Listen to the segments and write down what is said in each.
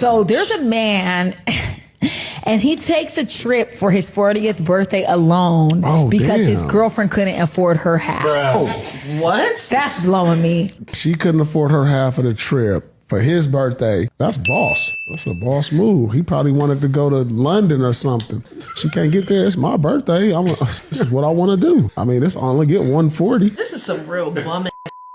So there's a man and he takes a trip for his 40th birthday alone because his girlfriend couldn't afford her half. What? That's blowing me. She couldn't afford her half of the trip for his birthday. That's boss. That's a boss move. He probably wanted to go to London or something. She can't get there. It's my birthday. This is what I want to do. I mean, it's only get 140. This is some real bum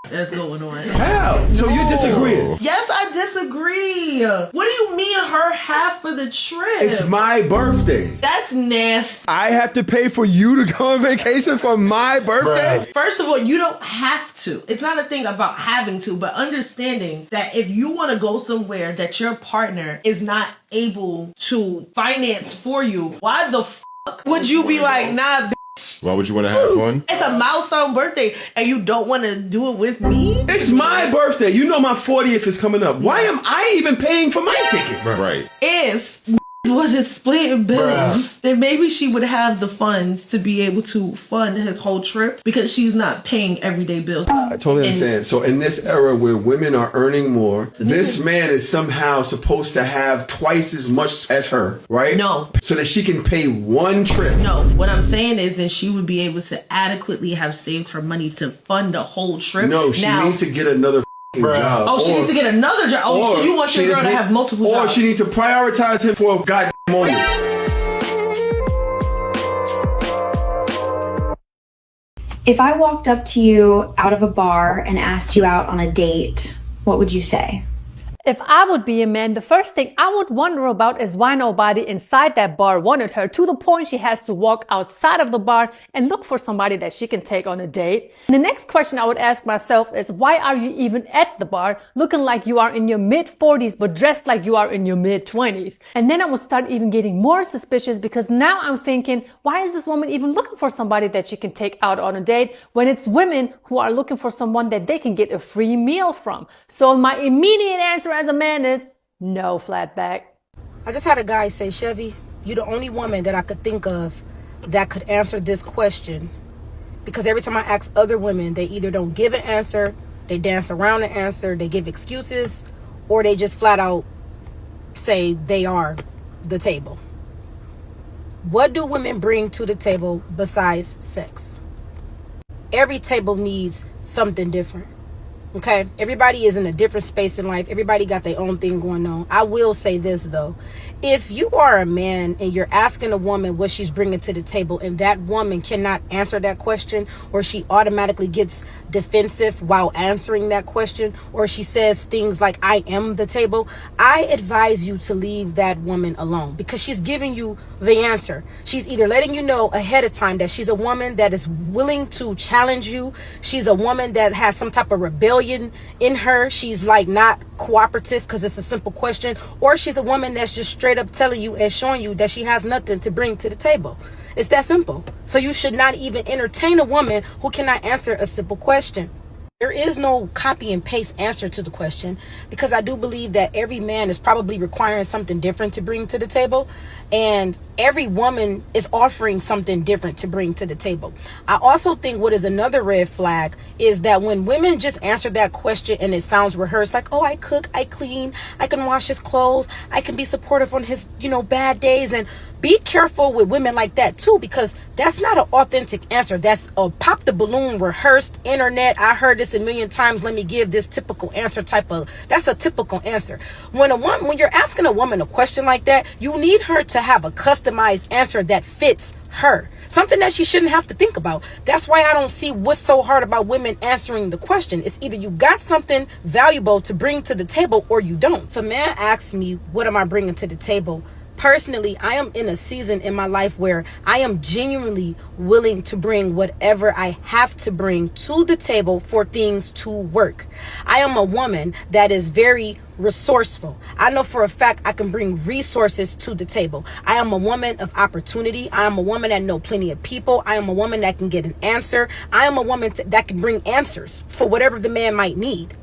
that's going on. How? So you disagree? Yes, I disagree. What do you mean her half for the trip? It's my birthday. That's nasty. I have to pay for you to go on vacation for my birthday? First of all, you don't have to. It's not a thing about having to, but understanding that if you want to go somewhere that your partner is not able to finance for you, why the fuck would you be like, nah, why would you want to have fun? it's a milestone birthday and you don't want to do it with me? It's my birthday. You know my 40th is coming up. Why am I even paying for my ticket? Right. If wasn't splitting bills, then maybe she would have the funds to be able to fund his whole trip because she's not paying everyday bills. I totally understand. So in this era where women are earning more, this man is somehow supposed to have twice as much as her, right? No. So that she can pay one trip. No, what I'm saying is then she would be able to adequately have saved her money to fund the whole trip. No, she needs to get another job. Oh, she needs to get another job. Oh, so you want your girl to have multiple jobs. Or she needs to prioritize him for a goddamn moment. If I walked up to you out of a bar and asked you out on a date, what would you say? If I would be a man, the first thing I would wonder about is why nobody inside that bar wanted her, to the point she has to walk outside of the bar and look for somebody that she can take on a date. And the next question I would ask myself is, why are you even at the bar looking like you are in your mid-40s but dressed like you are in your mid-20s? And then I would start even getting more suspicious because now I'm thinking, why is this woman even looking for somebody that she can take out on a date when it's women who are looking for someone that they can get a free meal from? So my immediate answer as a man is no, flatback. I just had a guy say, Chevy, you're the only woman that I could think of that could answer this question. Because every time I ask other women, they either don't give an answer, they dance around the answer, they give excuses, or they just flat out say they are the table. What do women bring to the table besides sex? Every table needs something different. Okay, everybody is in a different space in life. Everybody got their own thing going on. I will say this though. If you are a man and you're asking a woman what she's bringing to the table and that woman cannot answer that question, or she automatically gets defensive while answering that question, or she says things like, I am the table, I advise you to leave that woman alone because she's giving you the answer. She's either letting you know ahead of time that she's a woman that is willing to challenge you. She's a woman that has some type of rebellion in her. She's like not cooperative because it's a simple question, or she's a woman that's just straight up telling you and showing you that she has nothing to bring to the table. It's that simple. So you should not even entertain a woman who cannot answer a simple question. There is no copy and paste answer to the question because I do believe that every man is probably requiring something different to bring to the table, and every woman is offering something different to bring to the table. I also think what is another red flag is that when women just answer that question and it sounds rehearsed, like, oh, I cook, I clean, I can wash his clothes, I can be supportive on his, bad days. And be careful with women like that too, because that's not an authentic answer. That's a pop the balloon, rehearsed, internet, I heard this a million times, let me give this typical answer that's a typical answer. When you're asking a woman a question like that, you need her to have a customized answer that fits her. Something that she shouldn't have to think about. That's why I don't see what's so hard about women answering the question. It's either you got something valuable to bring to the table or you don't. If a man asks me, what am I bringing to the table? Personally, I am in a season in my life where I am genuinely willing to bring whatever I have to bring to the table for things to work. I am a woman that is very resourceful. I know for a fact I can bring resources to the table. I am a woman of opportunity. I am a woman that knows plenty of people. I am a woman that can get an answer. I am a woman that can bring answers for whatever the man might need.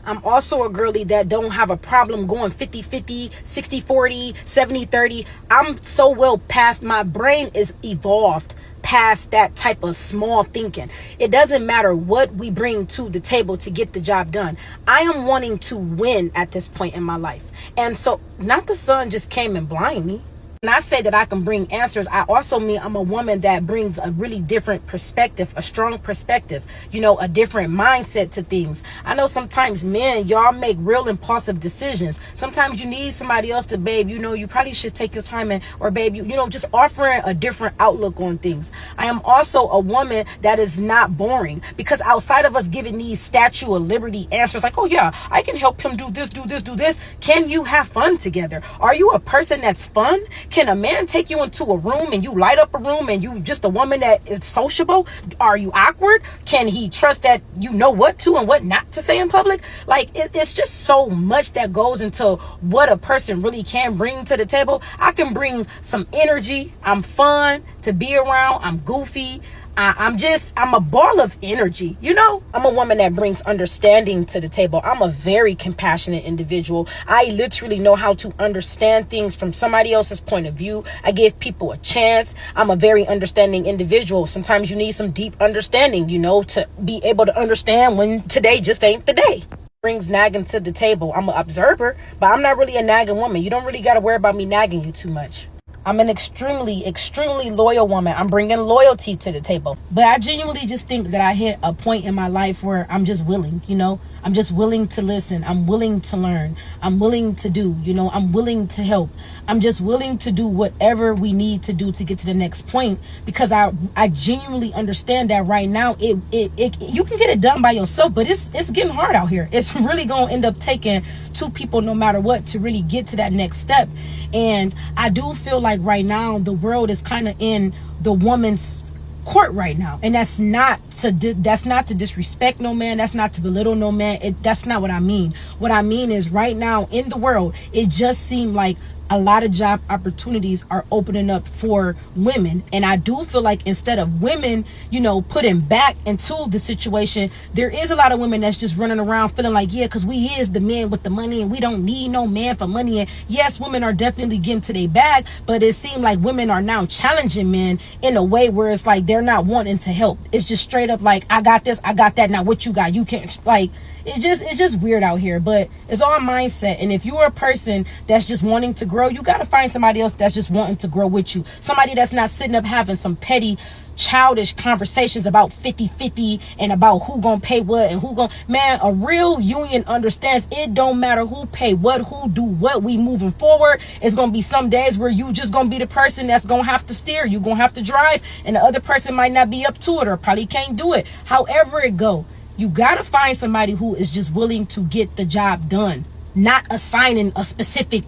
I'm also a girly that don't have a problem going 50-50, 60-40, 70-30. I'm so well past, my brain is evolved past that type of small thinking. It doesn't matter what we bring to the table to get the job done. I am wanting to win at this point in my life. And so, not the sun just came and blinded me. When I say that I can bring answers, I also mean I'm a woman that brings a really different perspective, a strong perspective, you know, a different mindset to things. I know sometimes men, y'all make real impulsive decisions. Sometimes you need somebody else to, babe, you know, you probably should take your time and, or babe, you know, just offering a different outlook on things. I am also a woman that is not boring, because outside of us giving these Statue of Liberty answers like, oh yeah, I can help him do this, do this, do this. Can you have fun together? Are you a person that's fun? Can a man take you into a room and you light up a room and you just a woman that is sociable? Are you awkward? Can he trust that you know what to and what not to say in public? Like, it's just so much that goes into what a person really can bring to the table. I can bring some energy. I'm fun to be around. I'm goofy. I'm a ball of energy, you know? I'm a woman that brings understanding to the table. I'm a very compassionate individual. I literally know how to understand things from somebody else's point of view. I give people a chance. I'm a very understanding individual. Sometimes you need some deep understanding, you know, to be able to understand when today just ain't the day. Brings nagging to the table. I'm an observer, but I'm not really a nagging woman. You don't really got to worry about me nagging you too much. I'm an extremely, extremely loyal woman. I'm bringing loyalty to the table. But I genuinely just think that I hit a point in my life where I'm just willing, you know? I'm just willing to listen. I'm willing to learn. I'm willing to do, you know? I'm willing to help. I'm just willing to do whatever we need to do to get to the next point, because I genuinely understand that right now you can get it done by yourself, but it's getting hard out here. It's really going to end up taking two people no matter what to really get to that next step. And I do feel like right now the world is kind of in the woman's court right now, and that's not to disrespect no man, that's not to belittle no man, that's not what I mean. What I mean is right now in the world, it just seemed like a lot of job opportunities are opening up for women. And I do feel like instead of women, you know, putting back into the situation, there is a lot of women that's just running around feeling like, yeah, because we is the men with the money and we don't need no man for money. And yes, women are definitely getting to their bag, but it seems like women are now challenging men in a way where it's like they're not wanting to help. It's just straight up like, I got this, I got that, now what you got? You can't, like, it's just weird out here. But it's all mindset. And if you're a person that's just wanting to grow, you got to find somebody else that's just wanting to grow with you. Somebody that's not sitting up having some petty, childish conversations about 50-50 and about who gonna pay what and who gonna, man, a real union understands it don't matter who pay what, who do what, we moving forward. It's gonna be some days where you just gonna be the person that's gonna have to steer, you gonna have to drive, and the other person might not be up to it or probably can't do it. However it go, you gotta find somebody who is just willing to get the job done, not assigning a specific,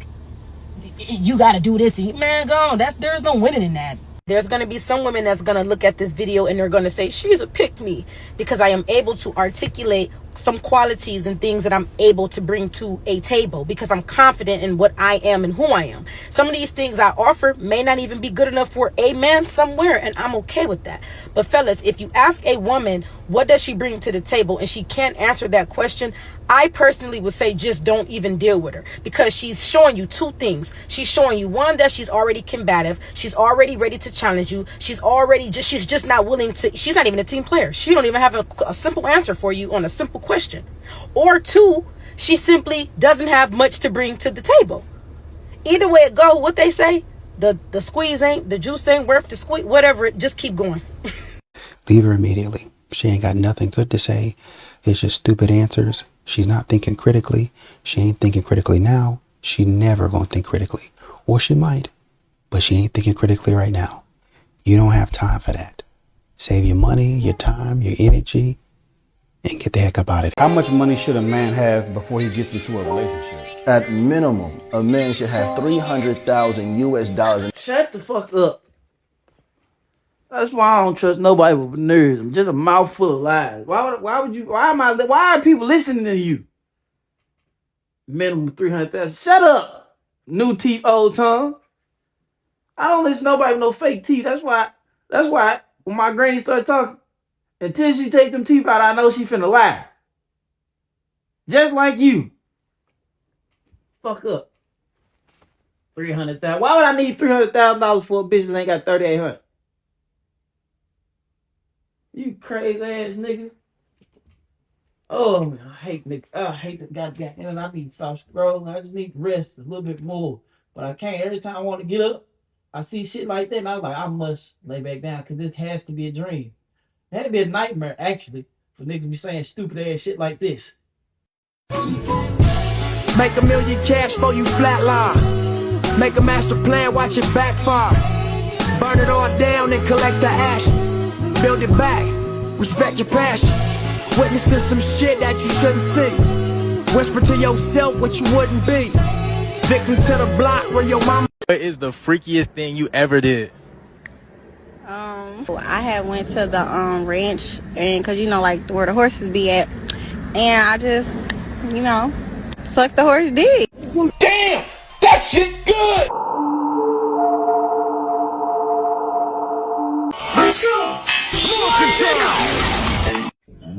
you gotta do this, man, go on. There's no winning in that. There's going to be some women that's going to look at this video and they're going to say, she's a pick me, because I am able to articulate some qualities and things that I'm able to bring to a table, because I'm confident in what I am and who I am. Some of these things I offer may not even be good enough for a man somewhere, and I'm okay with that. But fellas, if you ask a woman, what does she bring to the table, and she can't answer that question, I personally would say just don't even deal with her, because she's showing you two things. She's showing you, one, that she's already combative. She's already ready to challenge you. She's just not willing to, she's not even a team player. She don't even have a simple answer for you on a simple question. Or two, she simply doesn't have much to bring to the table. Either way it go, what they say, the juice ain't worth the squeeze, whatever, just keep going. Leave her immediately. She ain't got nothing good to say. It's just stupid answers. She's not thinking critically. She ain't thinking critically now. She never gonna think critically. Or she might, but she ain't thinking critically right now. You don't have time for that. Save your money, your time, your energy, and get the heck up out of there. How much money should a man have before he gets into a relationship? At minimum, a man should have $300,000 US. Shut the fuck up. That's why I don't trust nobody with nerves. I'm just a mouthful of lies. Why are people listening to you? Minimum 300,000. Shut up. New teeth, old tongue. I don't listen to nobody with no fake teeth. That's why when my granny started talking, until she take them teeth out, I know she finna lie. Just like you. Fuck up. 300,000. Why would I need $300,000 for a bitch that ain't got 3,800? You crazy ass nigga. Oh man, I hate nigga. I hate the goddamn. And I need soft scroll. I just need to rest a little bit more. But I can't. Every time I want to get up, I see shit like that, and I was like, I must lay back down because this has to be a dream. It had to be a nightmare, actually, for niggas to be saying stupid ass shit like this. Make $1 million cash for you flatline. Make a master plan, watch it backfire. Burn it all down and collect the ashes. Build it back, respect your passion. Witness to some shit that you shouldn't see. Whisper to yourself what you wouldn't be. Victim to the block where your mama. What is the freakiest thing you ever did? I had went to the ranch, and cause you know like where the horses be at, and I just, you know, sucked the horse dick. Damn, that shit good.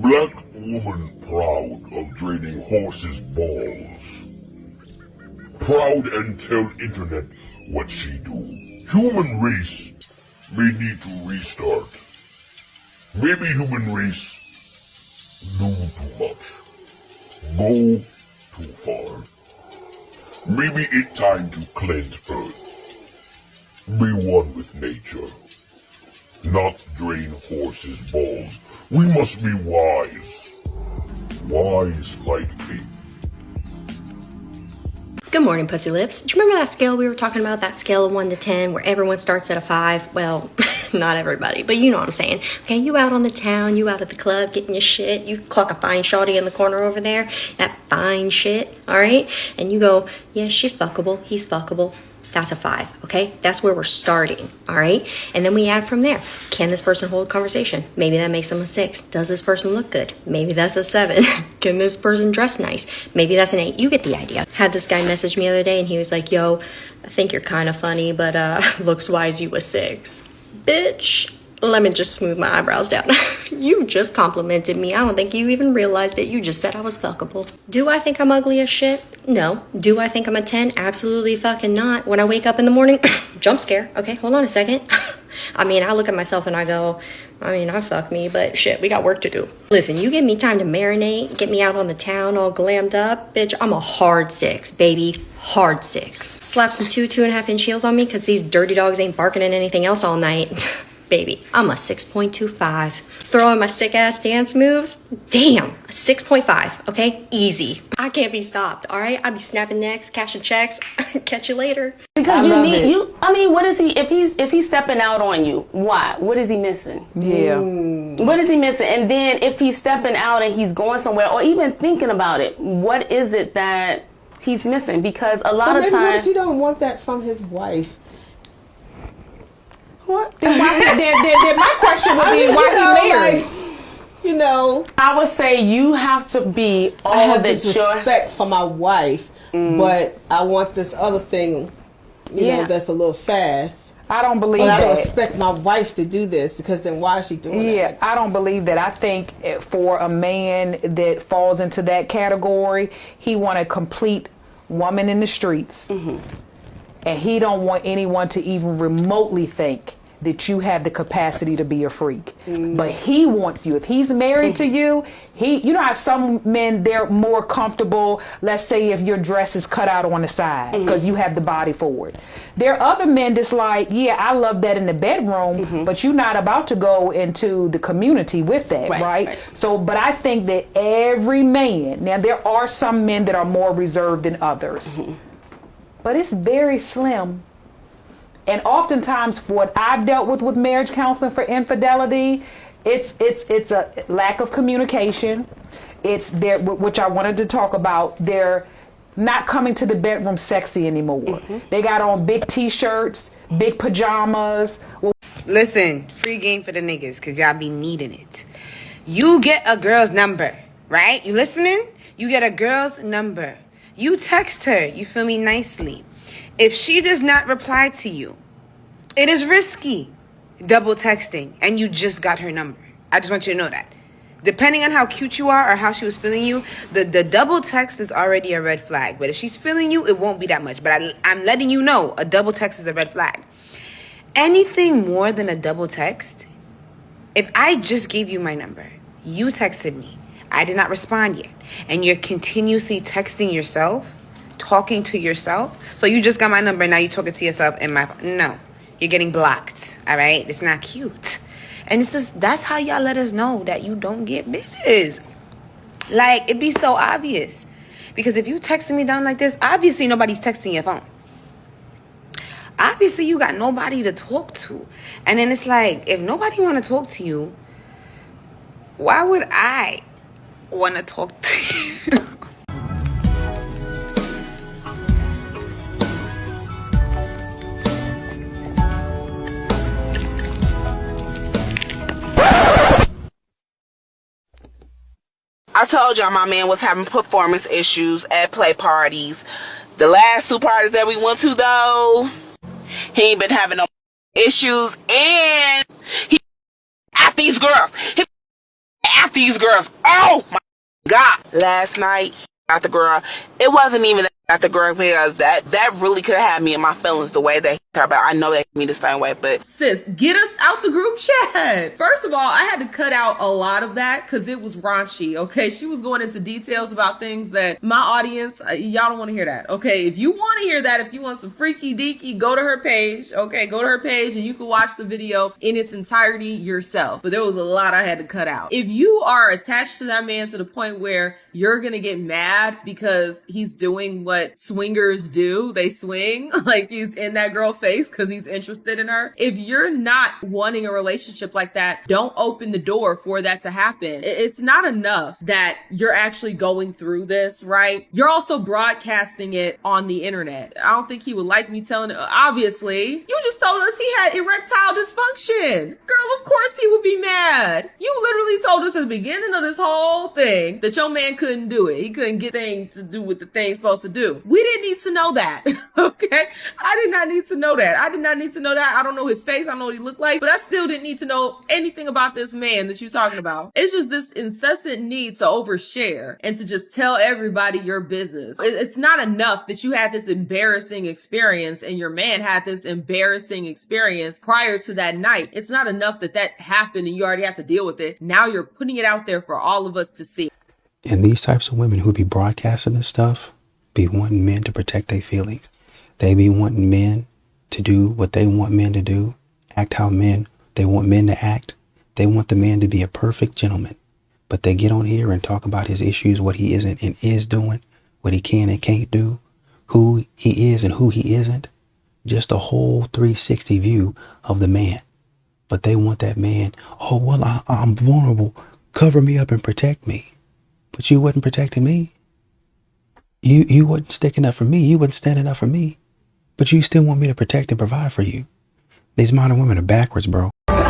Black woman proud of draining horses' balls. Proud and tell internet what she do. Human race may need to restart. Maybe human race do too much. Go too far. Maybe it's time to cleanse Earth. Be one with nature. Not drain horses' balls. We must be wise. Wise like me. Good morning, Pussy Lips. Do you remember that scale we were talking about? That scale of 1 to 10 where everyone starts at a 5? Well, not everybody, but you know what I'm saying. Okay, you out on the town, you out at the club getting your shit. You clock a fine shawty in the corner over there. That fine shit, all right? And you go, yeah, she's fuckable, he's fuckable. That's a 5, okay? That's where we're starting, all right? And then we add from there. Can this person hold conversation? Maybe that makes them a 6. Does this person look good? Maybe that's a 7. Can this person dress nice? Maybe that's an 8. You get the idea. Had this guy message me the other day, and he was like, yo, I think you're kind of funny, but looks-wise, you a 6. Bitch, let me just smooth my eyebrows down. You just complimented me. I don't think you even realized it. You just said I was fuckable. Do I think I'm ugly as shit? No. Do I think I'm a 10? Absolutely fucking not. When I wake up in the morning, jump scare. Okay, hold on a second. I mean, I look at myself and I go, I fuck me, but shit, we got work to do. Listen, you give me time to marinate, get me out on the town all glammed up, bitch, I'm a hard 6, baby. Hard 6. Slap some 2.5 inch heels on me because these dirty dogs ain't barking at anything else all night. Baby, I'm a 6.25. Throw in my sick ass dance moves. Damn, a 6.5. Okay, easy. I can't be stopped. All right, I be snapping necks, cashing checks. Catch you later. Because you need you. I mean, what is he? If he's stepping out on you, why? What is he missing? Yeah. What is he missing? And then if he's stepping out and he's going somewhere, or even thinking about it, what is it that he's missing? Because a lot of What times if he don't want that from his wife? What? Then my question would be, why he married? I would say you have to be all I have that this respect for my wife, but I want this other thing, you know, that's a little fast. I don't believe but that. I don't expect my wife to do this because then why is she doing that? Yeah, I don't believe that. I think for a man that falls into that category, he want a complete woman in the streets. Mm-hmm. And he don't want anyone to even remotely think that you have the capacity to be a freak. But he wants you. If he's married to you, you know how some men, they're more comfortable, let's say if your dress is cut out on the side because you have the body for it. There are other men that's like, yeah, I love that in the bedroom, but you're not about to go into the community with that, right? So, but I think that every man, now there are some men that are more reserved than others, but it's very slim. And oftentimes what I've dealt with marriage counseling for infidelity, it's a lack of communication. It's there, which I wanted to talk about. They're not coming to the bedroom sexy anymore. They got on big t-shirts, big pajamas. Listen, free game for the niggas, because y'all be needing it. You get a girl's number, right? You listening? You get a girl's number. You text her, you feel me, nicely. If she does not reply to you, it is risky double texting, and you just got her number. I just want you to know that. Depending on how cute you are or how she was feeling you, the double text is already a red flag. But if she's feeling you, it won't be that much. But I'm letting you know, a double text is a red flag. Anything more than a double text, if I just gave you my number, you texted me, I did not respond yet, and you're continuously texting yourself, talking to yourself, so you just got my number, now you're talking to yourself in my phone. No, you're getting blocked, all right? It's not cute. And it's just, that's how y'all let us know that you don't get bitches. Like, it be so obvious. Because if you texting me down like this, obviously nobody's texting your phone. Obviously you got nobody to talk to. And then it's like, if nobody want to talk to you, why would I want to talk to you? I told y'all my man was having performance issues at play parties. The last 2 parties that we went to, though, he ain't been having no issues, and he at these girls. He at these girls. Oh my God! Last night, he got the girl. It wasn't even at the girl because that really could have had me in my feelings the way that he talked about. I know that he me the same way, but sis, get us out the group chat. First of all, I had to cut out a lot of that because it was raunchy. Okay, she was going into details about things that my audience, y'all don't want to hear that. Okay, if you want to hear that, if you want some freaky deaky, go to her page. Okay, go to her page and you can watch the video in its entirety yourself. But there was a lot I had to cut out. If you are attached to that man to the point where you're gonna get mad because he's doing what swingers do, they swing, like he's in that girl face because he's interested in her. If you're not wanting a relationship like that, don't open the door for that to happen. It's not enough that you're actually going through this, right? You're also broadcasting it on the internet. I don't think he would like me telling it. Obviously, you just told us he had erectile dysfunction. Girl, of course he would be mad. You literally told us at the beginning of this whole thing that your man couldn't do it. He couldn't get things to do what the thing's supposed to do. We didn't need to know that. Okay? I did not need to know that. I did not need to know that. I don't know his face. I don't know what he looked like, but I still didn't need to know anything about this man that you're talking about. It's just this incessant need to overshare and to just tell everybody your business. It's not enough that you had this embarrassing experience and your man had this embarrassing experience prior to that night. It's not enough that that happened and you already have to deal with it. Now you're putting it out there for all of us to see. And these types of women who be broadcasting this stuff be wanting men to protect their feelings. They be wanting men to do what they want men to do, act how they want men to act. They want the man to be a perfect gentleman. But they get on here and talk about his issues, what he isn't and is doing, what he can and can't do, who he is and who he isn't. Just a whole 360 view of the man. But they want that man, oh, well, I'm vulnerable. Cover me up and protect me. But you wasn't protecting me. You wasn't sticking up for me. You wasn't standing up for me. But you still want me to protect and provide for you. These modern women are backwards, bro. That's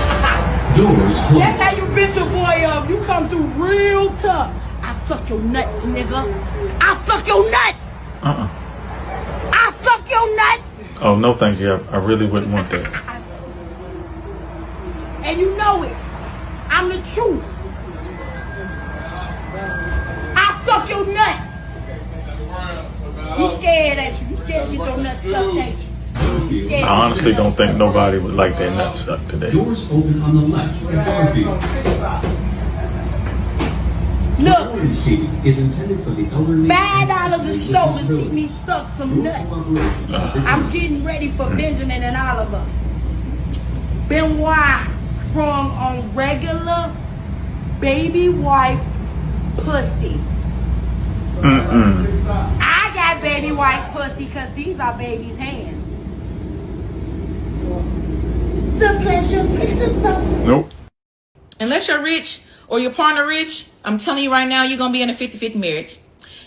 how you bitch a boy up. You come through real tough. I suck your nuts, nigga. I suck your nuts. I suck your nuts. Oh, no thank you. I really wouldn't want that. And you know it. I'm the truth. I suck your nuts. You scared, ain't you? You scared to get your nuts sucked, ain't you? I honestly don't think nobody would like their nuts sucked today. Doors open on the left. Look, seating is intended for the elderly. $5 a show to see me suck some nuts. I'm getting ready for Benjamin and Oliver. Benoit sprung on regular baby wipe pussy. I got baby wipe pussy because these are baby's hands. The pleasure principle. Nope. Unless you're rich or your partner rich, I'm telling you right now, you're going to be in a 50-50 marriage.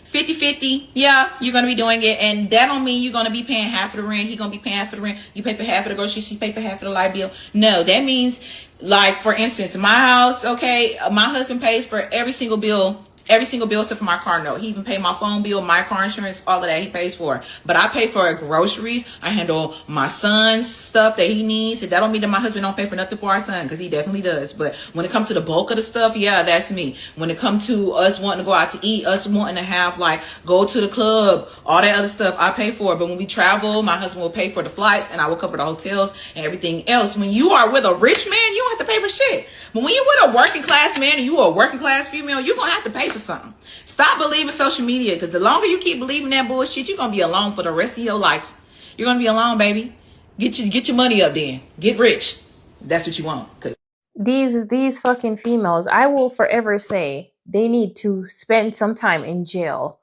50-50, yeah, you're going to be doing it. And that don't mean you're going to be paying half of the rent. He's going to be paying half of the rent. You pay for half of the groceries. He pay for half of the light bill. No, that means, like, for instance, my house, okay, my husband pays for every single bill Every single bill except for my car note. He even paid my phone bill, my car insurance, all of that he pays for. But I pay for groceries. I handle my son's stuff that he needs. That don't mean that my husband don't pay for nothing for our son, because he definitely does. But when it comes to the bulk of the stuff, yeah, that's me. When it comes to us wanting to go out to eat, us wanting to have like go to the club, all that other stuff, I pay for it. But when we travel, my husband will pay for the flights and I will cover the hotels and everything else. When you are with a rich man, you don't have to pay for shit. But when you're with a working class man and you are a working class female, you're going to have to pay for something. Stop believing social media, because the longer you keep believing that bullshit, you're going to be alone for the rest of your life. You're going to be alone, baby. Get your money up then. Get rich. That's what you want. Cause These fucking females, I will forever say they need to spend some time in jail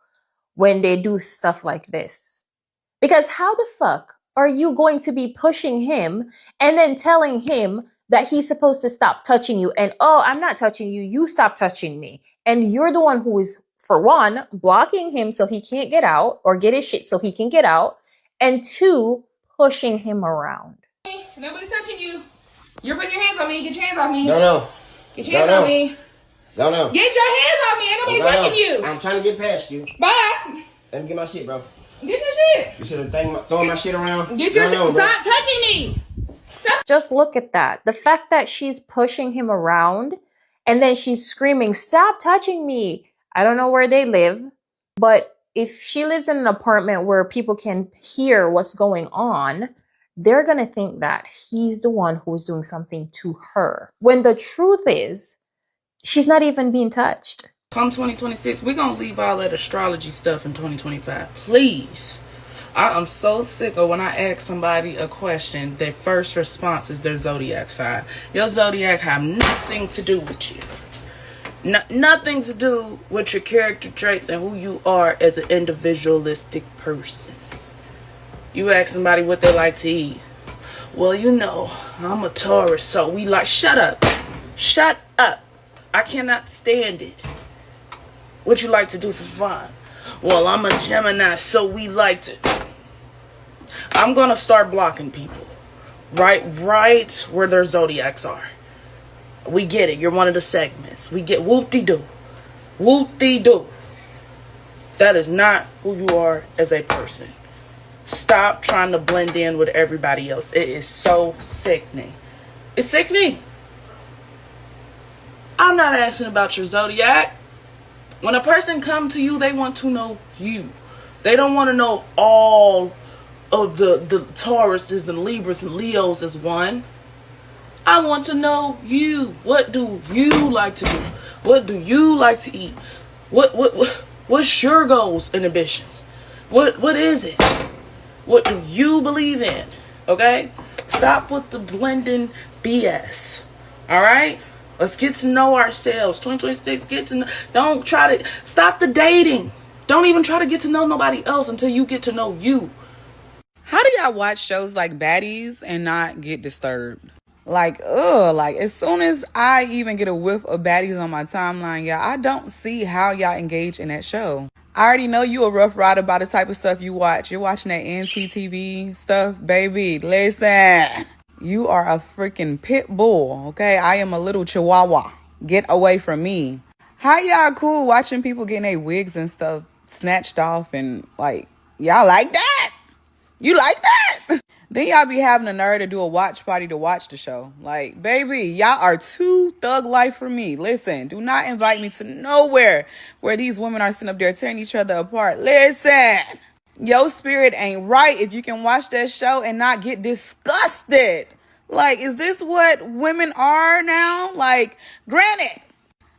when they do stuff like this. Because how the fuck are you going to be pushing him and then telling him that he's supposed to stop touching you, and oh, I'm not touching you, you stop touching me. And you're the one who is, for one, blocking him so he can't get out, or get his shit so he can get out, and two, pushing him around. nobody's touching you. You're putting your hands on me. Get your hands off me. No. Get your hands on me. No. Get your hands off me. Ain't nobody touching you. I'm trying to get past you. Bye. Let me get my shit, bro. Get your shit. You should have throwing my shit around. Get your shit. Stop touching me. Just look at that. The fact that she's pushing him around and then she's screaming, stop touching me. I don't know where they live, but if she lives in an apartment where people can hear what's going on, they're going to think that he's the one who's doing something to her. When the truth is, she's not even being touched. Come 2026, we're going to leave all that astrology stuff in 2025. Please. I am so sick of when I ask somebody a question, their first response is their zodiac sign. Your zodiac have nothing to do with you. Nothing to do with your character traits and who you are as an individualistic person. You ask somebody what they like to eat. Well, you know, I'm a Taurus, so we like... Shut up. Shut up. I cannot stand it. What you like to do for fun? Well, I'm a Gemini, so we like to... I'm going to start blocking people. Right where their zodiacs are. We get it. You're one of the segments. We get whoop-de-doo. Whoop-de-doo. That is not who you are as a person. Stop trying to blend in with everybody else. It is so sickening. It's sickening. I'm not asking about your zodiac. When a person comes to you, they want to know you. They don't want to know all of the Tauruses and Libras and Leos as one. I want to know you. What do you like to do? What do you like to eat? What's your goals and ambitions? What is it? What do you believe in? Okay? Stop with the blending BS. Alright? Let's get to know ourselves. 2026, get to know. Don't try to stop the dating. Don't even try to get to know nobody else until you get to know you. How do y'all watch shows like Baddies and not get disturbed? Like as soon as I even get a whiff of Baddies on my timeline, y'all, I don't see how y'all engage in that show. I already know you a rough rider by the type of stuff you watch. You're watching that NTTV stuff, baby. Listen, you are a freaking pit bull, okay? I am a little chihuahua. Get away from me. How y'all cool watching people getting their wigs and stuff snatched off and like, y'all like that? You like that? Then y'all be having the nerve to do a watch party to watch the show. Like, baby, y'all are too thug life for me. Listen, do not invite me to nowhere where these women are sitting up there tearing each other apart. Listen, your spirit ain't right if you can watch that show and not get disgusted. Like, is this what women are now? Like, granted,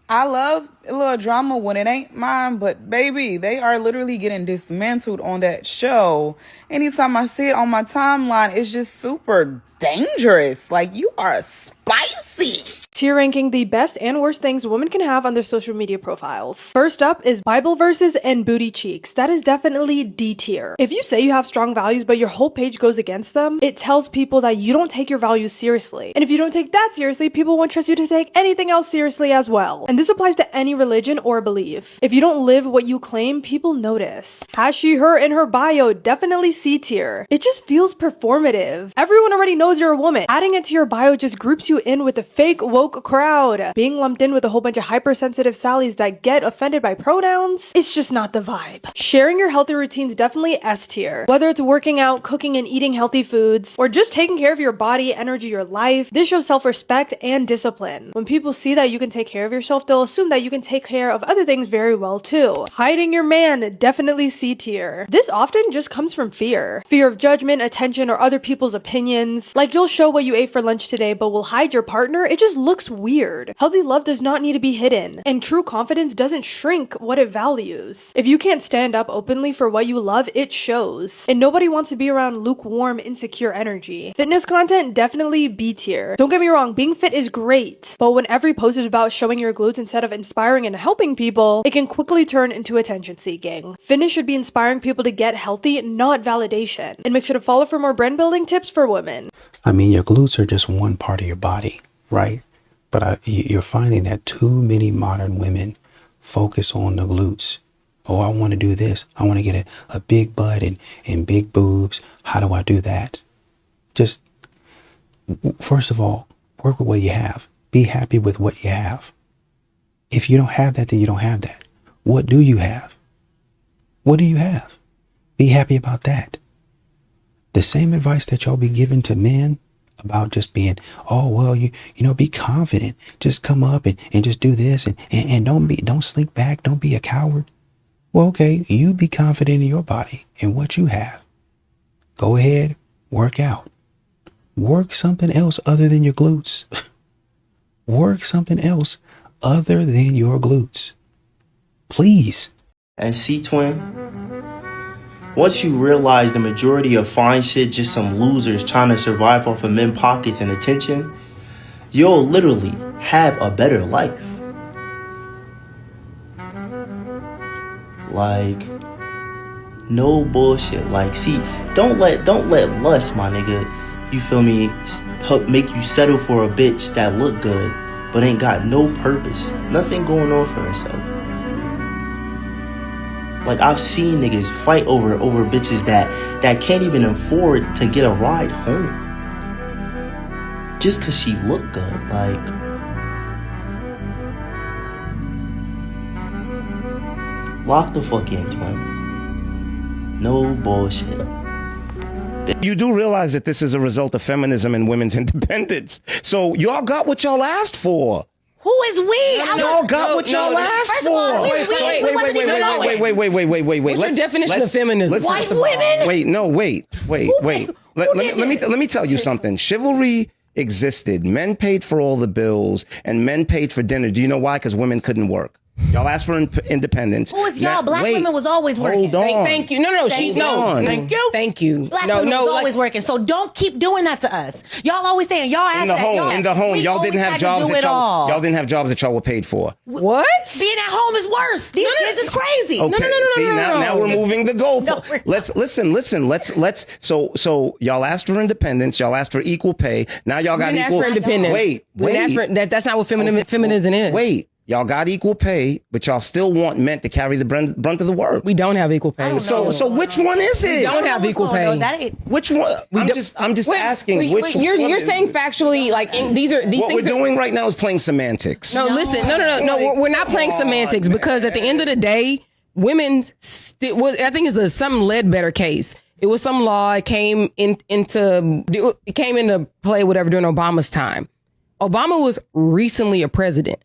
I love a little drama when it ain't mine, but baby, they are literally getting dismantled on that show. Anytime I see it on my timeline, it's just super dangerous. Like, you are spicy. Tier ranking the best and worst things women can have on their social media profiles. First up is Bible verses and booty cheeks. That is definitely D tier. If you say you have strong values but your whole page goes against them, it tells people that you don't take your values seriously. And if you don't take that seriously, people won't trust you to take anything else seriously as well. And this applies to any religion or belief. If you don't live what you claim, people notice. Has she, her in her bio, definitely C tier. It just feels performative. Everyone already knows you're a woman. Adding it to your bio just groups you in with the fake woke woke crowd. Being lumped in with a whole bunch of hypersensitive Sallys that get offended by pronouns, it's just not the vibe. Sharing your healthy routines definitely S tier. Whether it's working out, cooking and eating healthy foods, or just taking care of your body, energy, your life, this shows self-respect and discipline. When people see that you can take care of yourself, they'll assume that you can take care of other things very well too. Hiding your man, definitely C tier. This often just comes from fear. Fear of judgment, attention, or other people's opinions. Like, you'll show what you ate for lunch today, but will hide your partner. It just looks weird. Healthy love does not need to be hidden, and true confidence doesn't shrink what it values. If you can't stand up openly for what you love, it shows. And nobody wants to be around lukewarm, insecure energy. Fitness content, definitely B tier. Don't get me wrong, being fit is great, but when every post is about showing your glutes instead of inspiring and helping people, it can quickly turn into attention seeking. Fitness should be inspiring people to get healthy, not validation. And make sure to follow for more brand building tips for women. I mean, your glutes are just one part of your body, right? But you're finding that too many modern women focus on the glutes. Oh, I want to do this. I want to get a big butt and big boobs. How do I do that? Just, first of all, work with what you have. Be happy with what you have. If you don't have that, then you don't have that. What do you have? What do you have? Be happy about that. The same advice that y'all be giving to men about just being, oh, well, you know, be confident. Just come up and just do this and don't slink back. Don't be a coward. Well, okay, you be confident in your body and what you have. Go ahead, work out. Work something else other than your glutes. Work something else other than your glutes. Please. And C-Twin, once you realize the majority of fine shit just some losers trying to survive off of men pockets and attention, you'll literally have a better life. Like, no bullshit. Like, see, don't let lust, my nigga, you feel me, help make you settle for a bitch that look good but ain't got no purpose, nothing going on for herself. Like, I've seen niggas fight over bitches that can't even afford to get a ride home just cause she look good. Like, lock the fuck in, twin. No bullshit. You do realize that this is a result of feminism and women's independence. So y'all got what y'all asked for. Who is we? Y'all got what y'all asked for. Wait. What's your definition of feminism? White women? Wait. Let me tell you something. Chivalry existed. Men paid for all the bills and men paid for dinner. Do you know why? Because women couldn't work. Y'all asked for independence. Who is y'all? Black women was always working. Hold on. Thank you. No. Thank you. Thank you. Black women was always working. So don't keep doing that to us. Y'all always saying y'all asked in the home. Y'all didn't have jobs that y'all didn't have jobs that y'all were paid for. What? Being at home is worse. These kids is crazy. Okay. See, now we're moving the goalpost. Let's listen. So y'all asked for independence. Y'all asked for equal pay. Now y'all got equal. Ask for independence. Wait. That's not what feminism is. Wait. Y'all got equal pay, but y'all still want men to carry the brunt of the work. We don't have equal pay. So which one is it? We don't have equal pay. Which one? I'm just asking. Which you're saying factually, like these things. What we're doing right now is playing semantics. No, listen, no. We're not playing semantics because at the end of the day, women. I think it's a something Ledbetter case. It was some law. It came into play, whatever, during Obama's time. Obama was recently a president.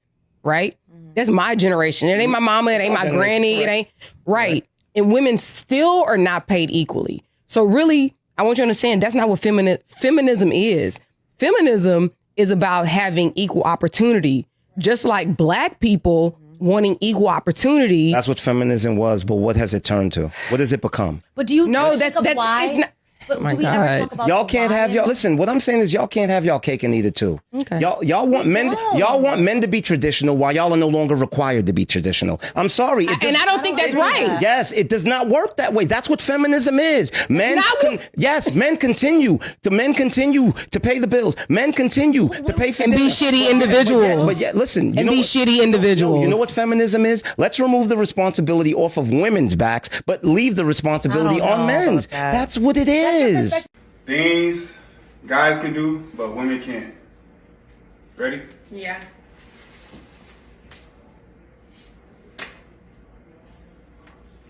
Right? That's my generation. It ain't my mama. It ain't my granny. It ain't right. And women still are not paid equally. So really, I want you to understand that's not what feminism is. Feminism is about having equal opportunity, just like black people wanting equal opportunity. That's what feminism was. But what has it turned to? What has it become? But do you know that's why? It's not. But do we ever talk about y'all can't have y'all. Listen, what I'm saying is y'all can't have y'all cake and eat it too. Okay. Y'all want men. Y'all want men to be traditional while y'all are no longer required to be traditional. I'm sorry, and I don't think that's right. Yes, it does not work that way. That's what feminism is. Men continue to pay the bills. Men continue to pay for and be shitty individuals. But yeah, listen, be shitty individuals. You know what feminism is? Let's remove the responsibility off of women's backs, but leave the responsibility on men's. That's what it is. Things guys can do, but women can't. Ready? Yeah.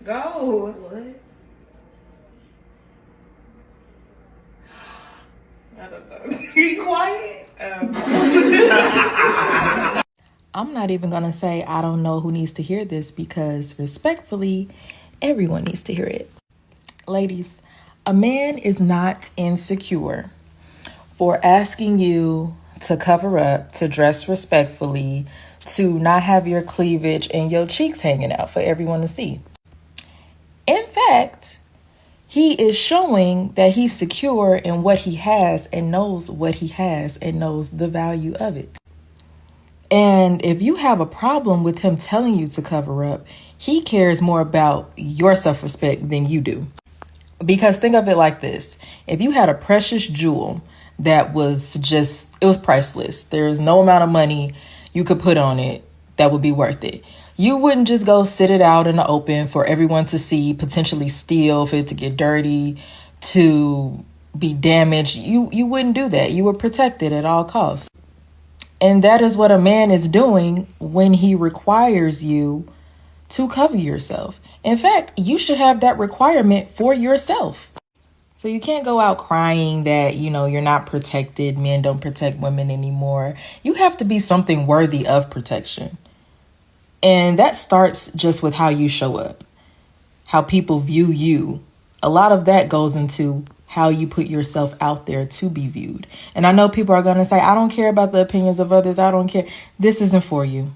Go. What? I don't know. Be quiet. I'm not even going to say I don't know who needs to hear this because respectfully, everyone needs to hear it. Ladies, a man is not insecure for asking you to cover up, to dress respectfully, to not have your cleavage and your cheeks hanging out for everyone to see. In fact, he is showing that he's secure in what he has and knows what he has and knows the value of it. And if you have a problem with him telling you to cover up, he cares more about your self-respect than you do. Because think of it like this. If you had a precious jewel that was just, it was priceless. There's no amount of money you could put on it that would be worth it. You wouldn't just go sit it out in the open for everyone to see, potentially steal, for it to get dirty, to be damaged. You wouldn't do that. You would protect it at all costs. And that is what a man is doing when he requires you to cover yourself. In fact, you should have that requirement for yourself. So you can't go out crying that, you're not protected. Men don't protect women anymore. You have to be something worthy of protection. And that starts just with how you show up, how people view you. A lot of that goes into how you put yourself out there to be viewed. And I know people are going to say, I don't care about the opinions of others. I don't care. This isn't for you.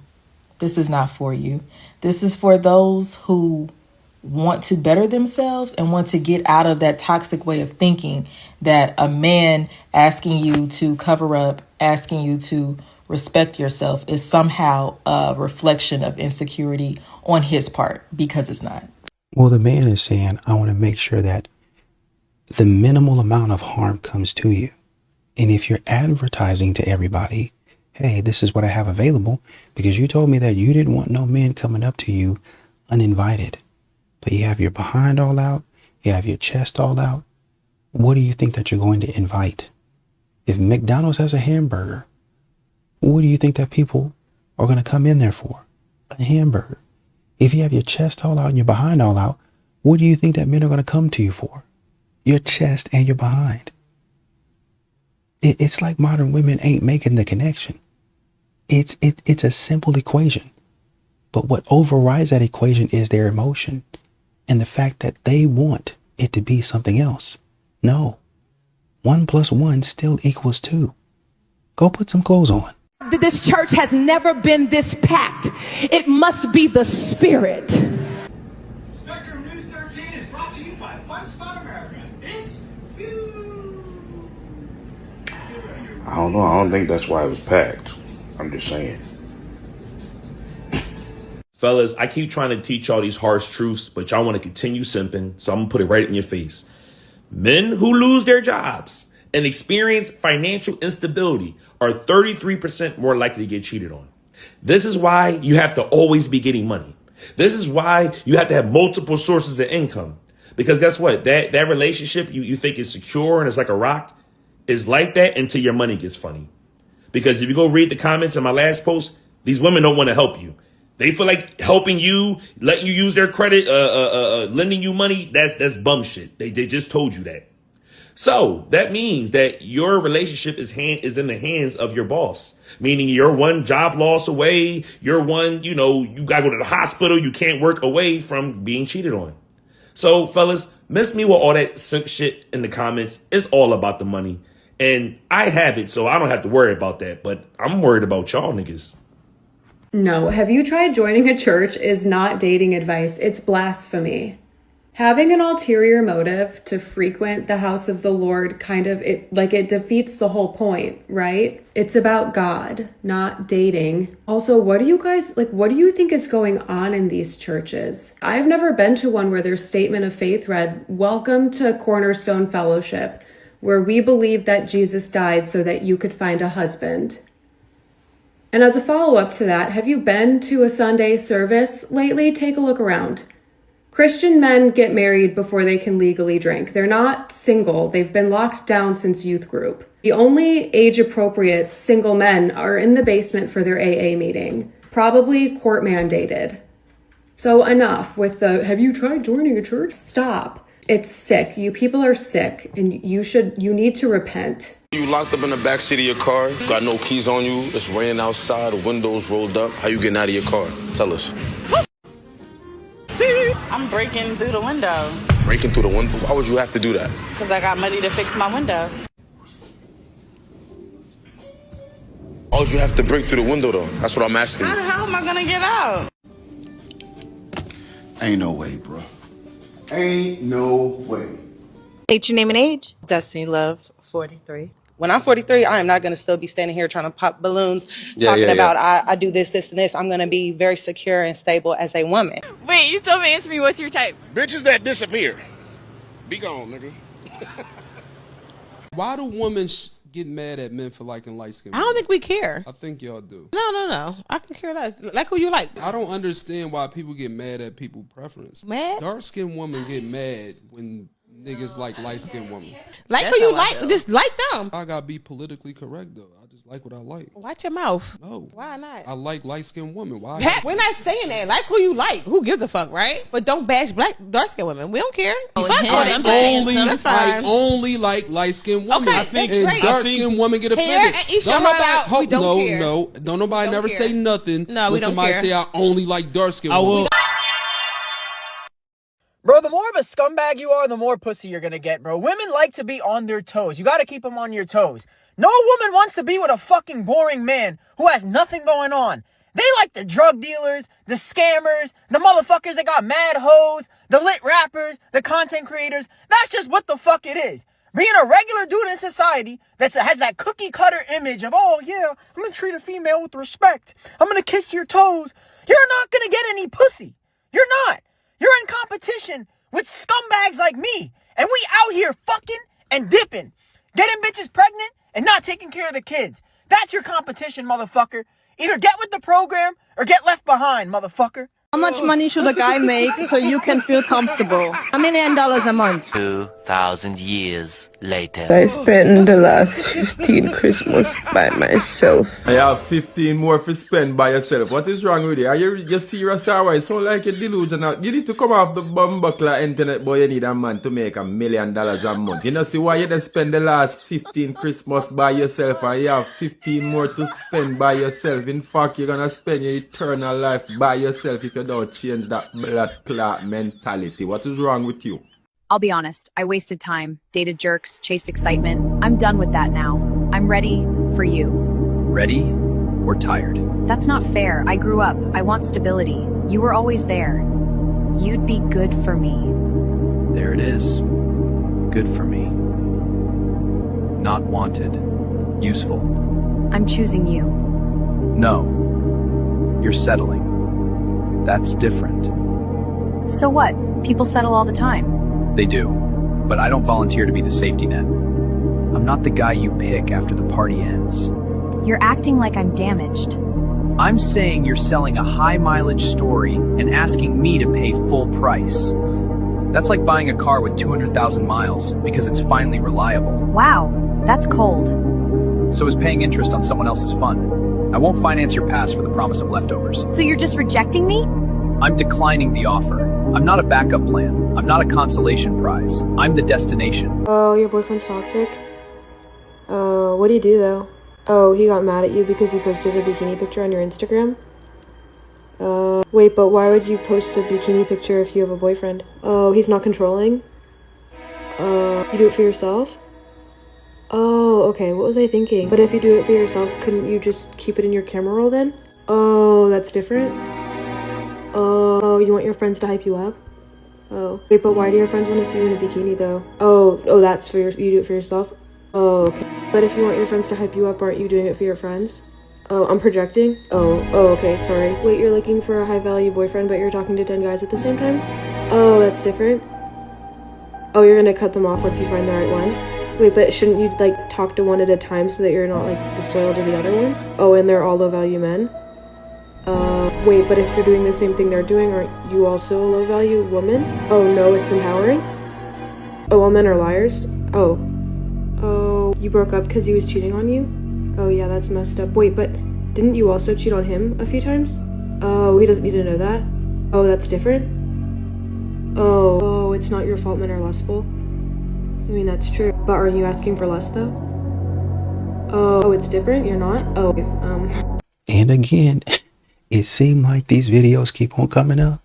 This is not for you. This is for those who want to better themselves and want to get out of that toxic way of thinking that a man asking you to cover up, asking you to respect yourself is somehow a reflection of insecurity on his part, because it's not. Well, the man is saying, I want to make sure that the minimal amount of harm comes to you. And if you're advertising to everybody, hey, this is what I have available, because you told me that you didn't want no men coming up to you uninvited, but you have your behind all out, you have your chest all out. What do you think that you're going to invite? If McDonald's has a hamburger, what do you think that people are going to come in there for? A hamburger. If you have your chest all out and your behind all out, what do you think that men are going to come to you for? Your chest and your behind. It's like modern women ain't making the connection. It's a simple equation. But what overrides that equation is their emotion and the fact that they want it to be something else. No. 1 + 1 still equals 2. Go put some clothes on. This church has never been this packed. It must be the Spirit. Spectrum News 13 is brought to you by Fun Spot America. It's you. I don't know. I don't think that's why it was packed. I'm just saying. Fellas, I keep trying to teach y'all these harsh truths, but y'all want to continue simping, so I'm going to put it right in your face. Men who lose their jobs and experience financial instability are 33% more likely to get cheated on. This is why you have to always be getting money. This is why you have to have multiple sources of income. Because guess what? That relationship you think is secure and it's like a rock is like that until your money gets funny. Because if you go read the comments in my last post, these women don't want to help you. They feel like helping you, letting you use their credit, lending you money, that's bum shit. They just told you that. So that means that your relationship is in the hands of your boss, meaning you're one job loss away. You're one, you got to go to the hospital. You can't work away from being cheated on. So fellas, miss me with all that simp shit in the comments. It's all about the money. And I have it, so I don't have to worry about that. But I'm worried about y'all niggas. No, have you tried joining a church is not dating advice. It's blasphemy. Having an ulterior motive to frequent the house of the Lord it defeats the whole point, right? It's about God, not dating. Also, what do you think is going on in these churches? I've never been to one where their statement of faith read, "Welcome to Cornerstone Fellowship, where we believe that Jesus died so that you could find a husband." And as a follow-up to that, have you been to a Sunday service lately? Take a look around. Christian men get married before they can legally drink. They're not single. They've been locked down since youth group. The only age-appropriate single men are in the basement for their AA meeting, probably court mandated. So enough with the, have you tried joining a church? Stop. It's sick. You people are sick, and you need to repent. You locked up in the backseat of your car, got no keys on you, it's raining outside, the windows rolled up. How you getting out of your car? Tell us. I'm breaking through the window Breaking through the window? Why would you have to do that? because I got money to fix my window. Why would you have to break through the window, though? That's what I'm asking How you. the hell am I gonna get out? Ain't no way, bro. Ain't no way. State your name and age. Destiny Love, 43. When I'm 43, I am not going to still be standing here trying to pop balloons, talking about I do this, this, and this. I'm going to be very secure and stable as a woman. Wait, you still haven't answered me. What's your type? Bitches that disappear. Be gone, nigga. Why do women get mad at men for liking light skin? I don't think we care. I think y'all do. No. I can care less. Like who you like. I don't understand why people get mad at people's preference. Mad? Dark skinned women get mad when niggas like light skinned women. Like who you like. Just like them. I gotta be politically correct though. I just like what I like. Watch your mouth. No. Why not? I like light skinned women. Why? We're not saying that. Like who you like. Who gives a fuck, right? But don't bash dark skinned women. We don't care. Fuck I'm just saying That's fine. I only like light skinned women. Okay, that's great. Dark skinned women get offended. and each your heart out, we don't care. Don't nobody never care. say nothing. No, we when don't somebody care. say I only like dark skinned women. Bro, the more of a scumbag you are, the more pussy you're gonna get, bro. Women like to be on their toes. You gotta keep them on your toes. No woman wants to be with a fucking boring man who has nothing going on. They like the drug dealers, the scammers, the motherfuckers that got mad hoes, the lit rappers, the content creators. That's just what the fuck it is. Being a regular dude in society that has that cookie cutter image of, oh yeah, I'm gonna treat a female with respect. I'm gonna kiss your toes. You're not gonna get any pussy. You're not. You're in competition with scumbags like me. And we out here fucking and dipping. Getting bitches pregnant and not taking care of the kids. That's your competition, motherfucker. Either get with the program or get left behind, motherfucker. How much money should a guy make so you can feel comfortable? $1 million a month. 2,000 years later. I spent the last 15 Christmas by myself. I have 15 more to spend by yourself. What is wrong with you? Are you serious or what? It sound like you're delusional. You need to come off the bumbuckler internet, boy. You need a man to make $1 million a month. You know, see why you just spend the last 15 Christmas by yourself and you have 15 more to spend by yourself. In fact, you're gonna spend your eternal life by yourself if you don't change that blood clot mentality. What is wrong with you? I'll be honest, I wasted time, dated jerks, chased excitement. I'm done with that now. I'm ready for you. Ready or tired? That's not fair. I grew up. I want stability. You were always there. You'd be good for me. There it is. Good for me. Not wanted. Useful. I'm choosing you. No. You're settling. That's different. So what? People settle all the time. They do. But I don't volunteer to be the safety net. I'm not the guy you pick after the party ends. You're acting like I'm damaged. I'm saying you're selling a high mileage story and asking me to pay full price. That's like buying a car with 200,000 miles because it's finally reliable. Wow, that's cold. So is paying interest on someone else's fun. I won't finance your past for the promise of leftovers. So you're just rejecting me? I'm declining the offer. I'm not a backup plan. I'm not a consolation prize. I'm the destination. Oh, your boyfriend's toxic? What do you do though? Oh, he got mad at you because you posted a bikini picture on your Instagram? Wait, but why would you post a bikini picture if you have a boyfriend? Oh, he's not controlling? You do it for yourself? Oh, okay, what was I thinking? But if you do it for yourself, couldn't you just keep it in your camera roll then? Oh, that's different? Oh, you want your friends to hype you up? Oh, wait, but why do your friends want to see you in a bikini though? Oh, that's for you do it for yourself? Oh, okay. But if you want your friends to hype you up, aren't you doing it for your friends? Oh, I'm projecting? Oh, okay, sorry. Wait, you're looking for a high-value boyfriend, but you're talking to 10 guys at the same time? Oh, that's different? Oh, you're gonna cut them off once you find the right one? Wait, but shouldn't you, like, talk to one at a time so that you're not, like, disloyal to the other ones? Oh, and they're all low-value men? Wait, but if you're doing the same thing they're doing, aren't you also a low-value woman? Oh, no, it's empowering? Oh, all men are liars? Oh. Oh, you broke up because he was cheating on you? Oh, yeah, that's messed up. Wait, but didn't you also cheat on him a few times? Oh, he doesn't need to know that? Oh, that's different? Oh, it's not your fault men are lustful? I mean, that's true. But aren't you asking for less, though? Oh, it's different? You're not? Oh, And again, it seemed like these videos keep on coming up.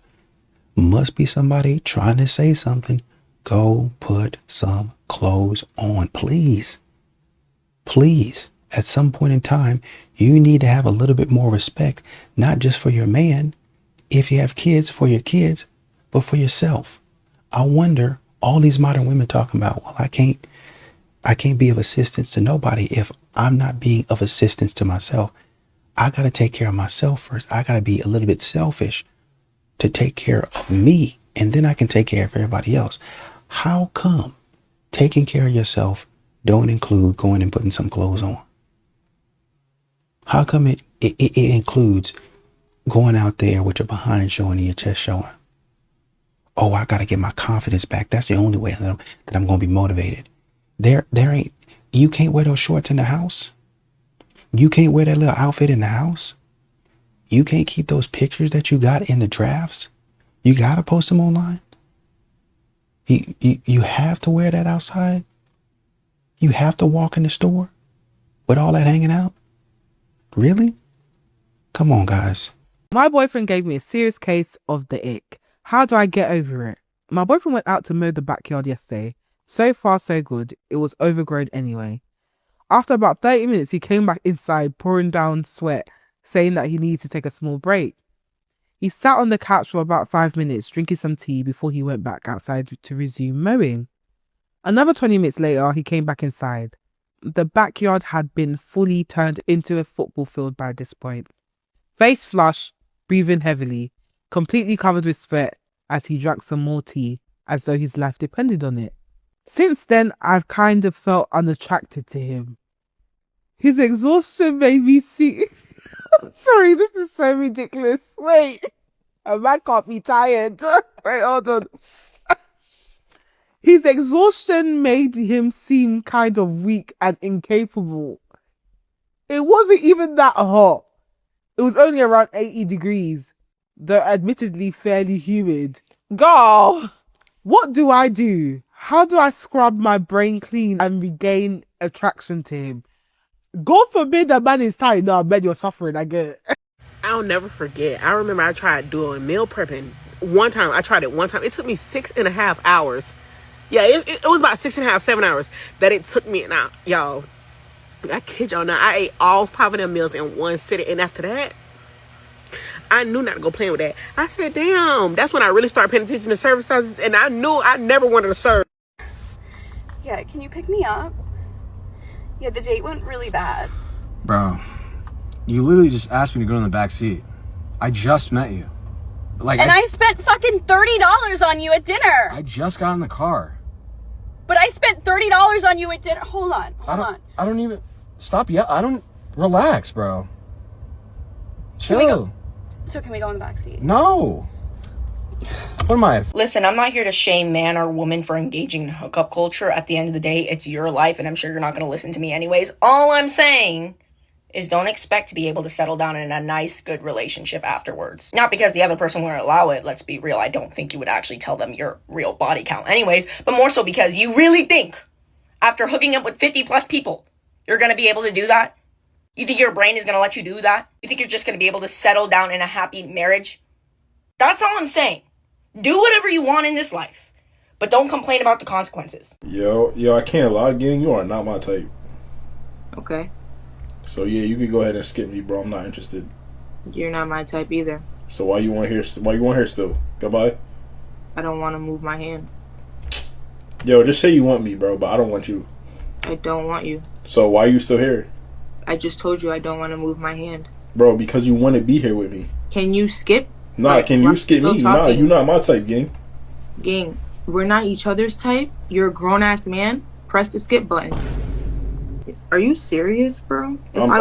Must be somebody trying to say something. Go put some clothes on, please. Please. At some point in time, you need to have a little bit more respect, not just for your man, if you have kids, for your kids, but for yourself. I wonder, all these modern women talking about, well, I can't be of assistance to nobody if I'm not being of assistance to myself. I got to take care of myself first. I got to be a little bit selfish to take care of me, and then I can take care of everybody else. How come taking care of yourself don't include going and putting some clothes on? How come it includes going out there with your behind showing and your chest showing? Oh, I got to get my confidence back. That's the only way that I'm going to be motivated. You can't wear those shorts in the house. You can't wear that little outfit in the house. You can't keep those pictures that you got in the drafts. You got to post them online. You have to wear that outside. You have to walk in the store with all that hanging out. Really? Come on, guys. My boyfriend gave me a serious case of the ick. How do I get over it? My boyfriend went out to mow the backyard yesterday. So far, so good. It was overgrown anyway. After about 30 minutes, he came back inside, pouring down sweat, saying that he needed to take a small break. He sat on the couch for about 5 minutes, drinking some tea before he went back outside to resume mowing. Another 20 minutes later, he came back inside. The backyard had been fully turned into a football field by this point. Face flushed, breathing heavily, completely covered with sweat as he drank some more tea, as though his life depended on it. Since then, I've kind of felt unattracted to him. His exhaustion made me see... Sorry, this is so ridiculous. Wait, a man can't be tired. Wait, hold on. His exhaustion made him seem kind of weak and incapable. It wasn't even that hot. It was only around 80 degrees, though admittedly fairly humid. Girl, what do I do? How do I scrub my brain clean and regain attraction to him? God forbid that man is tired. No, I bet you're suffering. I get it. I'll never forget. I remember I tried doing meal prepping. One time, I tried it one time. It took me 6.5 hours. Yeah, it was about 6.5, 7 hours that it took me. Now, y'all, I kid y'all not. I ate all 5 of them meals in one sitting. And after that, I knew not to go playing with that. I said, damn, that's when I really started paying attention to service sizes. And I knew I never wanted to serve. Yeah, can you pick me up? Yeah, the date went really bad. Bro, you literally just asked me to go in the back seat. I just met you. And I spent fucking $30 on you at dinner. I just got in the car. But I spent $30 on you at dinner. Hold on. I don't even... Stop. Yeah, I don't... Relax, bro. Chill. So can we go in the backseat? No. What am I? Listen, I'm not here to shame man or woman for engaging in hookup culture. At the end of the day, it's your life, and I'm sure you're not going to listen to me anyways. All I'm saying is don't expect to be able to settle down in a nice, good relationship afterwards. Not because the other person won't allow it, let's be real. I don't think you would actually tell them your real body count anyways, but more so because you really think after hooking up with 50 plus people, you're going to be able to do that? You think your brain is going to let you do that? You think you're just going to be able to settle down in a happy marriage? That's all I'm saying. Do whatever you want in this life, but don't complain about the consequences. Yo, I can't lie, gang. You are not my type. Okay. So yeah, you can go ahead and skip me, bro. I'm not interested. You're not my type either. So why you want here? Why you want here still? Goodbye. I don't want to move my hand. Yo, just say you want me, bro, but I don't want you. I don't want you. So why are you still here? I just told you I don't want to move my hand. Bro, because you want to be here with me. Can you skip? Nah, can you skip me? Nah, you not my type, gang. Gang, we're not each other's type. You're a grown-ass man. Press the skip button. Are you serious, bro? If I'm I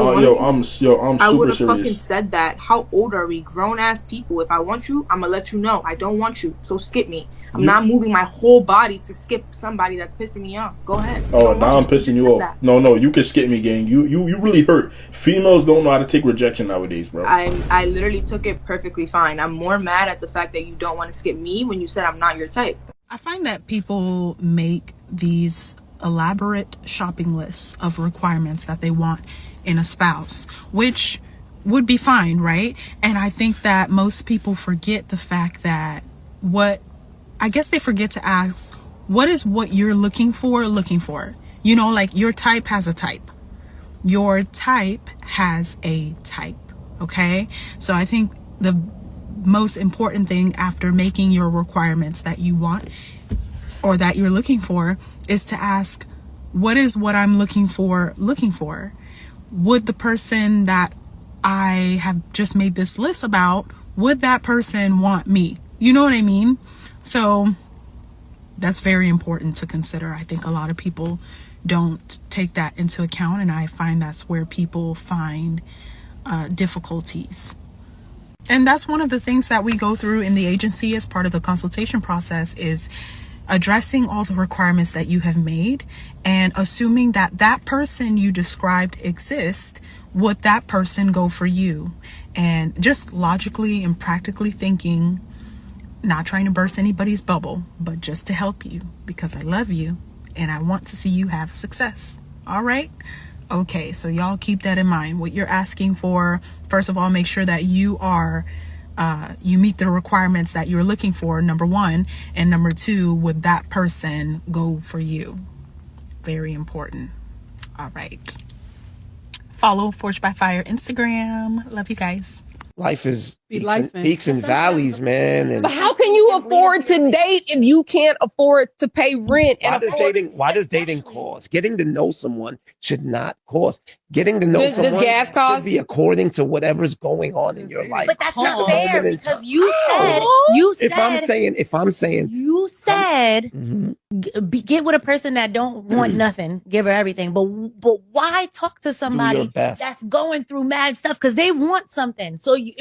super would have serious. fucking said that. How old are we? Grown ass people. If I want you, I'm gonna let you know. I don't want you, so skip me. I'm not moving my whole body to skip somebody that's pissing me off. Go ahead. Oh, now I'm pissing you off. No, you can skip me, gang. You really hurt. Females don't know how to take rejection nowadays, bro. I literally took it perfectly fine. I'm more mad at the fact that you don't want to skip me when you said I'm not your type. I find that people make these elaborate shopping lists of requirements that they want in a spouse, which would be fine, right? And I think that most people forget the fact that they forget to ask, what is what you're looking for? You know, like your type has a type. Your type has a type, okay? So I think the most important thing after making your requirements that you want or that you're looking for is to ask, what is what I'm looking for? Would the person that I have just made this list about, would that person want me? You know what I mean? So that's very important to consider. I think a lot of people don't take that into account, and I find that's where people find difficulties. And that's one of the things that we go through in the agency as part of the consultation process, is addressing all the requirements that you have made and assuming that that person you described exists. Would that person go for you? And just logically and practically thinking, not trying to burst anybody's bubble, but just to help you because I love you and I want to see you have success. All right? Okay, so y'all keep that in mind. What you're asking for, first of all, make sure that you meet the requirements that you're looking for, number one. And number two, would that person go for you? Very important. All right. Follow Forged by Fire Instagram. Love you guys. Life is peaks and valleys, man. And But how can you afford to date if you can't afford to pay rent? why does dating cost? Getting to know someone should not cost. Getting to know Does someone gas cost? should be according to whatever's going on in your life. But that's not fair because you said If I'm saying you said get with a person that don't want nothing, give her everything. But why talk to somebody best. that's going through mad stuff because they want something? So I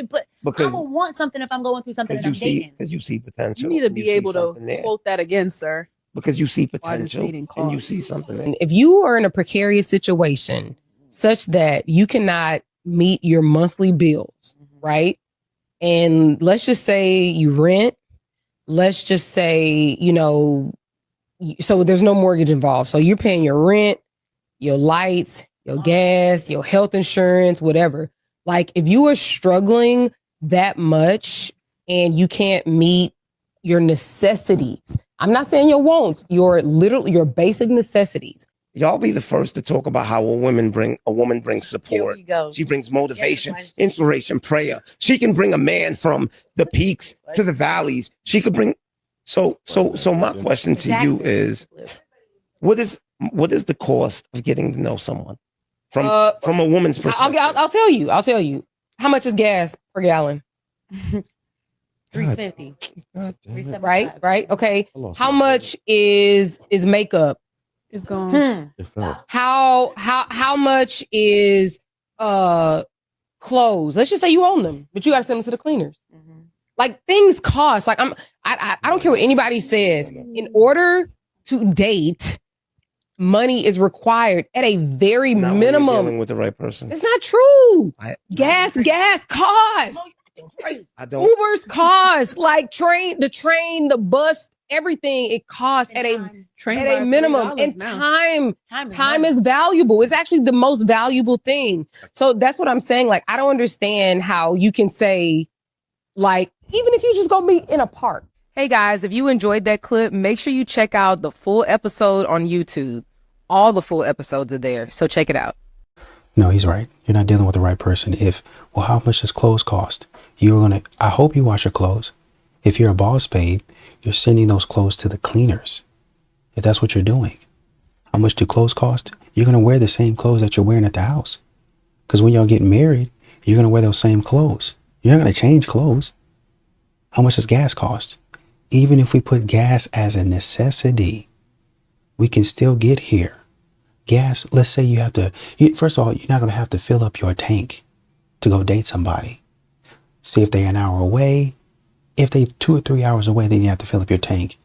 don't want something if I'm going through something that I'm dating. Because you see potential. You need to be able to quote that again, sir. Because you see potential and you see something there. If you are in a precarious situation such that you cannot meet your monthly bills, right? And let's just say you rent, let's just say, so there's no mortgage involved. So you're paying your rent, your lights, your gas, your health insurance, whatever. Like if you are struggling that much and you can't meet your necessities, I'm not saying your wants, your basic necessities. Y'all be the first to talk about how a woman brings support. She brings motivation, inspiration, prayer. She can bring a man from the peaks to the valleys. She could bring. So my question to you is, what is the cost of getting to know someone from a woman's perspective? I'll tell you. How much is gas per gallon? $3.50. Right. Okay. How much is makeup? It's gone. How much is clothes? Let's just say you own them, but you got to send them to the cleaners. Like things cost. Like I don't care what anybody says. In order to date, money is required at a very minimum. Dealing with the right person. It's not true. Gas costs. I don't. Ubers cost. Like the train, the bus, everything. It costs at a minimum. And time is valuable. It's actually the most valuable thing. So that's what I'm saying. Like I don't understand how you can say, like, even if you just go meet in a park. Hey guys, if you enjoyed that clip, make sure you check out the full episode on YouTube. All the full episodes are there, so check it out. No, he's right. You're not dealing with the right person. How much does clothes cost? I hope you wash your clothes. If you're a boss babe, you're sending those clothes to the cleaners. If that's what you're doing. How much do clothes cost? You're going to wear the same clothes that you're wearing at the house. Because when y'all get married, you're going to wear those same clothes. You're not going to change clothes. How much does gas cost? Even if we put gas as a necessity, we can still get here. gas, let's say you have to, first of all, you're not going to have to fill up your tank to go date somebody. See if they're an hour away. If they 2 or 3 hours away, then you have to fill up your tank,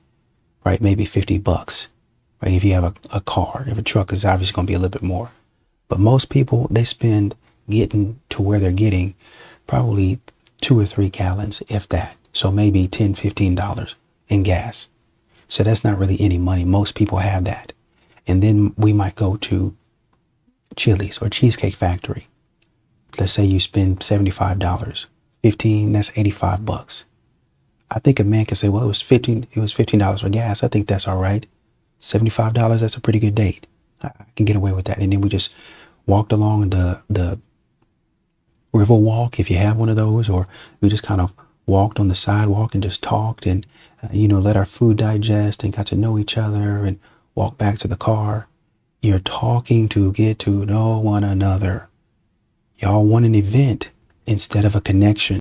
right? Maybe $50, right? If you have a car, if a truck is obviously going to be a little bit more. But most people, they spend getting to where they're getting probably 2 or 3 gallons, if that. So maybe $10, $15 in gas. So that's not really any money. Most people have that. And then we might go to Chili's or Cheesecake Factory. Let's say you spend $75. 15, that's $85. I think a man can say, well, it was $15 for gas. I think that's all right. $75, that's a pretty good date. I can get away with that. And then we just walked along the river walk, if you have one of those, or we just kind of walked on the sidewalk and just talked and, let our food digest and got to know each other and walk back to the car. You're talking to get to know one another. Y'all want an event instead of a connection.